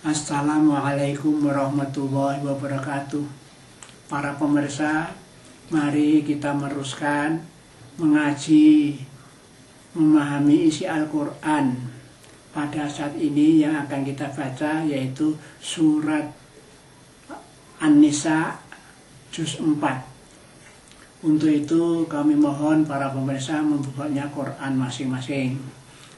Assalamualaikum warahmatullahi wabarakatuh. Para pemirsa, mari kita meneruskan mengaji, memahami isi Al-Quran. Pada saat ini yang akan kita baca yaitu surat An-Nisa juz 4. Untuk itu kami mohon para pemirsa membukanya Quran masing-masing.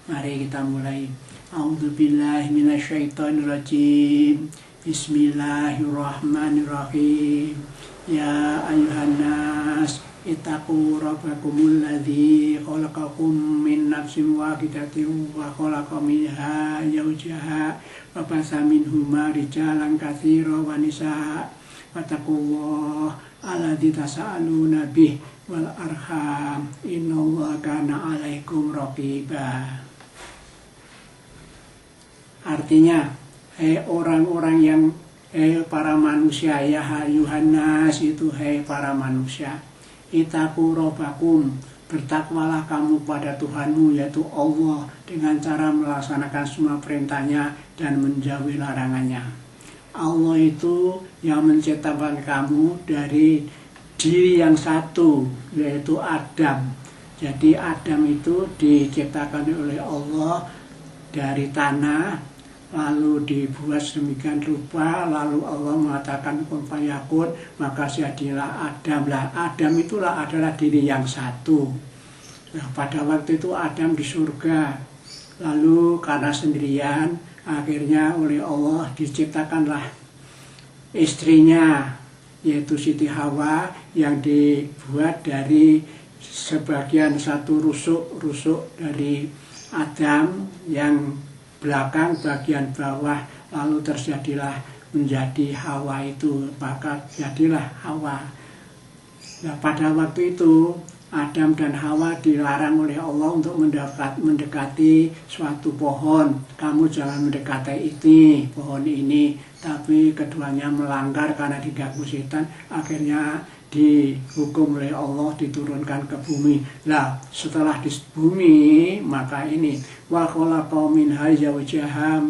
Mari kita mulai. A'udzubillahi minasyaitonirrajim. Bismillahirrahmanirrahim. Ya ayuhan nas ittaqu rabbakumul ladzi khalaqakum min nafsin wahidatin wa khalaqa minha zawjaha wa basa minhuma rijalan katsiran wa nisaa. Wattaqullaha alladzi tasaaluna bihi wal arham innallaha kana 'alaikum raqiba. Artinya, orang-orang yang para manusia, ya Yuhannas itu para manusia. Ittaqu rabbakum, bertakwalah kamu pada Tuhanmu yaitu Allah dengan cara melaksanakan semua perintahnya dan menjauhi larangannya. Allah itu yang menciptakan kamu dari diri yang satu yaitu Adam. Jadi Adam itu diciptakan oleh Allah dari tanah, lalu dibuat sedemikian rupa, lalu Allah mengatakan kun fayakun, maka jadilah Adam. Lah Adam itulah adalah diri yang satu. Nah, pada waktu itu Adam di surga, lalu karena sendirian, akhirnya oleh Allah diciptakanlah istrinya, yaitu Siti Hawa, yang dibuat dari sebagian satu rusuk dari Adam yang belakang bagian bawah, lalu terjadilah menjadi Hawa itu, maka jadilah Hawa. Nah, pada waktu itu Adam dan Hawa dilarang oleh Allah untuk mendekati suatu pohon. Kamu jangan mendekati pohon ini, tapi keduanya melanggar karena diganggu setan, akhirnya dihukum oleh Allah, diturunkan ke bumi. Lah setelah di bumi, maka ini wa khalaqa minha zawjaha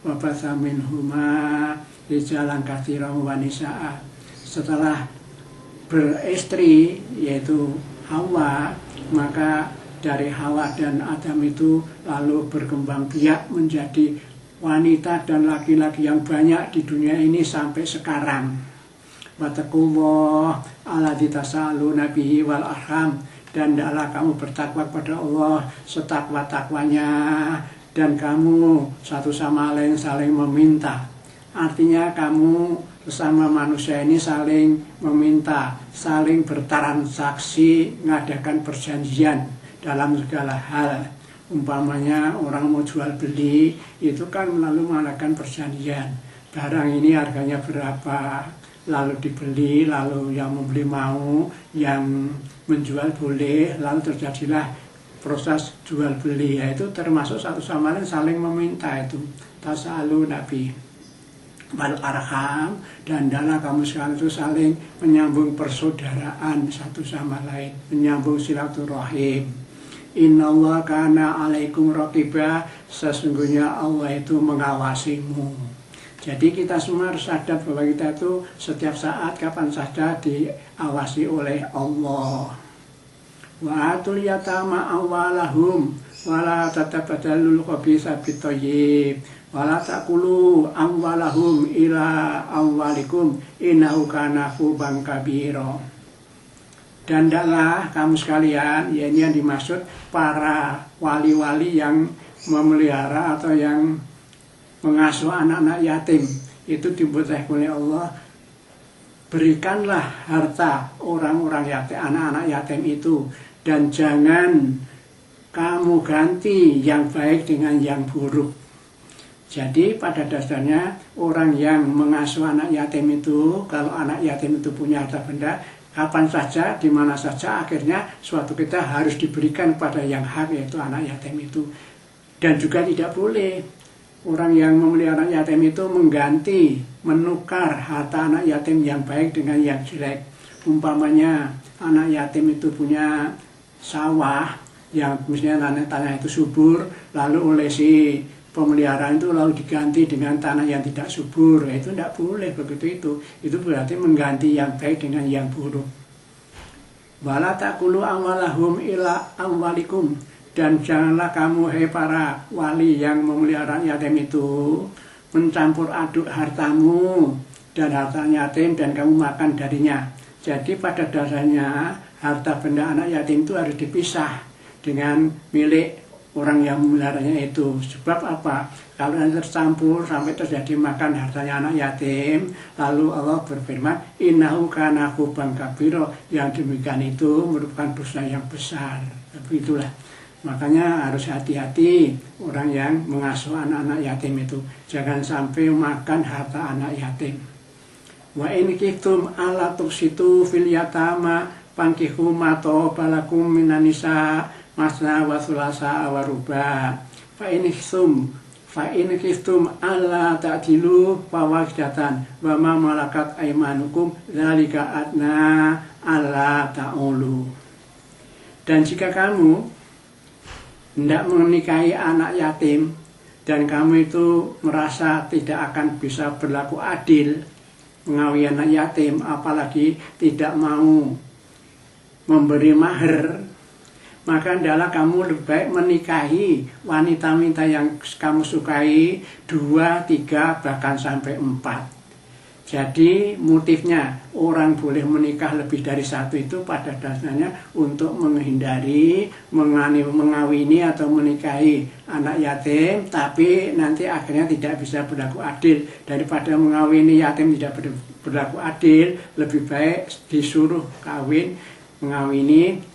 wa batha minhuma rijalan katsiran wa nisaa. Setelah beristri yaitu Hawa, maka dari Hawa dan Adam itu lalu berkembang biak menjadi wanita dan laki-laki yang banyak di dunia ini sampai sekarang. Wattaqullah alladzi tasaaluna bihi wal arham, dan hendaklah kamu bertakwa kepada Allah setakwa-takwanya, dan kamu satu sama lain saling meminta. Artinya kamu sesama manusia ini saling meminta, saling bertransaksi, mengadakan perjanjian dalam segala hal. Umpamanya orang mau jual beli itu kan lalu mengadakan perjanjian, barang ini harganya berapa, lalu dibeli, lalu yang membeli mau, yang menjual boleh, lalu terjadilah proses jual beli, yaitu termasuk satu sama lain saling meminta. Itu tasalu nabi wal arham, dan hendaklah kamu sekalian itu saling menyambung persaudaraan satu sama lain, menyambung silaturahim. Innallaha kana 'alaikum raqiba, sesungguhnya Allah itu mengawasimu. Jadi kita semua harus sadar bahwa kita itu setiap saat kapan saja diawasi oleh Allah. Wa atul yatama amwalahum wa la tatabadalul khabitha bit-thayyib wa la taqulu amwalahum ila amwalikum innahu kana huban kabira. Dan hendaklah kamu sekalian, ya ini yang dimaksud para wali-wali yang memelihara atau yang mengasuh anak-anak yatim, itu diperintahkan oleh Allah, berikanlah harta orang-orang yatim, anak-anak yatim itu, dan jangan kamu ganti yang baik dengan yang buruk. Jadi pada dasarnya orang yang mengasuh anak yatim itu, kalau anak yatim itu punya harta benda, kapan saja, di mana saja, akhirnya suatu kita harus diberikan pada yang hak, yaitu anak yatim itu. Dan juga tidak boleh orang yang memelihara anak yatim itu mengganti, menukar harta anak yatim yang baik dengan yang jelek. Umpamanya anak yatim itu punya sawah yang misalnya tanah itu subur, lalu oleh si pemeliharaan itu lalu diganti dengan tanah yang tidak subur, itu tidak boleh begitu. Itu berarti mengganti yang baik dengan yang buruk. Wala taqulu amwalahum ila amwalikum, dan janganlah kamu para wali yang memelihara yatim itu mencampur aduk hartamu dan harta yatim dan kamu makan darinya. Jadi pada dasarnya harta benda anak yatim itu harus dipisah dengan milik orang yang memeliharanya itu. Sebab apa? Kalau nanti tercampur sampai terjadi makan hartanya anak yatim, lalu Allah berfirman, innahu kana huban kabiro, yang demikian itu merupakan dosa yang besar. Tapi itulah, makanya harus hati-hati orang yang mengasuh anak-anak yatim itu. Jangan sampai makan harta anak yatim. Wa in khiftum alla tuqsitu fil yatama fankihu ma taba lakum minan nisa masna wa thulatha wa ruba. Fa in khiftum alla ta'dilu fawahidatan wa ma malakat aymanukum dzalika adna alla ta'ulu. Dan jika kamu hendak menikahi anak yatim dan kamu itu merasa tidak akan bisa berlaku adil mengawini anak yatim, apalagi tidak mau memberi mahar, maka adalah kamu lebih baik menikahi wanita-wanita yang kamu sukai 2, 3, bahkan sampai 4. Jadi motifnya orang boleh menikah lebih dari satu itu pada dasarnya untuk menghindari mengawini atau menikahi anak yatim, tapi nanti akhirnya tidak bisa berlaku adil. Daripada mengawini yatim tidak berlaku adil, lebih baik disuruh kawin mengawini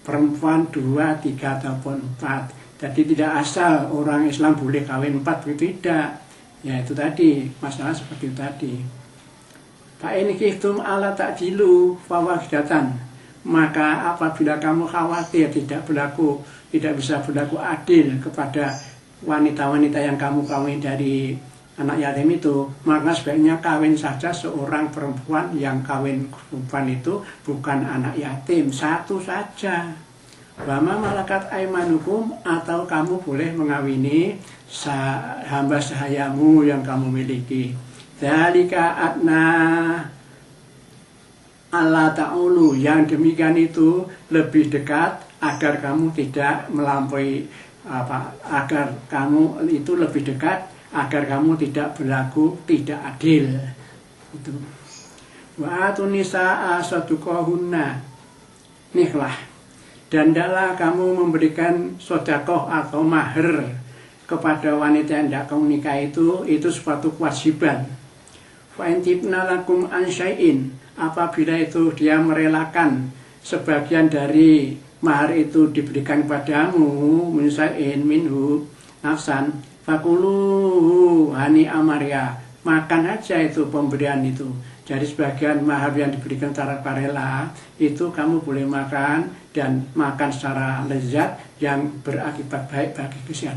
perempuan 2, 3, ataupun 4. Jadi tidak asal orang Islam boleh kawin 4, begitu tidak. Ya itu tadi, masalah seperti itu tadi. Fa in khiftum alla ta'dilu fawahidatan, maka apabila kamu khawatir tidak bisa berlaku adil kepada wanita-wanita yang kamu kawin dari anak yatim itu, maka sebaiknya kawin saja seorang perempuan yang kawin perempuan itu bukan anak yatim, satu saja. Wama malakat aimanukum, atau kamu boleh mengawini hamba sahayamu yang kamu miliki. Dzalika adna alla ta'ulu, yang demikian itu lebih dekat agar kamu tidak melampaui agar kamu itu lebih dekat agar kamu tidak berlaku tidak adil. Itu. Wa atun nisaa sadaqahunna, niklah, dan hendaklah kamu memberikan sedekah atau mahar kepada wanita yang hendak kamu nikah itu suatu kewajiban. Fa in tibna lakum an syai'in, apabila itu dia merelakan sebagian dari mahar itu diberikan padamu, min syai'in minhu nafsan fakulu hani amaria, makan aja itu pemberian itu. Jadi sebagian mahar yang diberikan secara rela itu kamu boleh makan, dan makan secara lezat yang berakibat baik bagi kesehatan.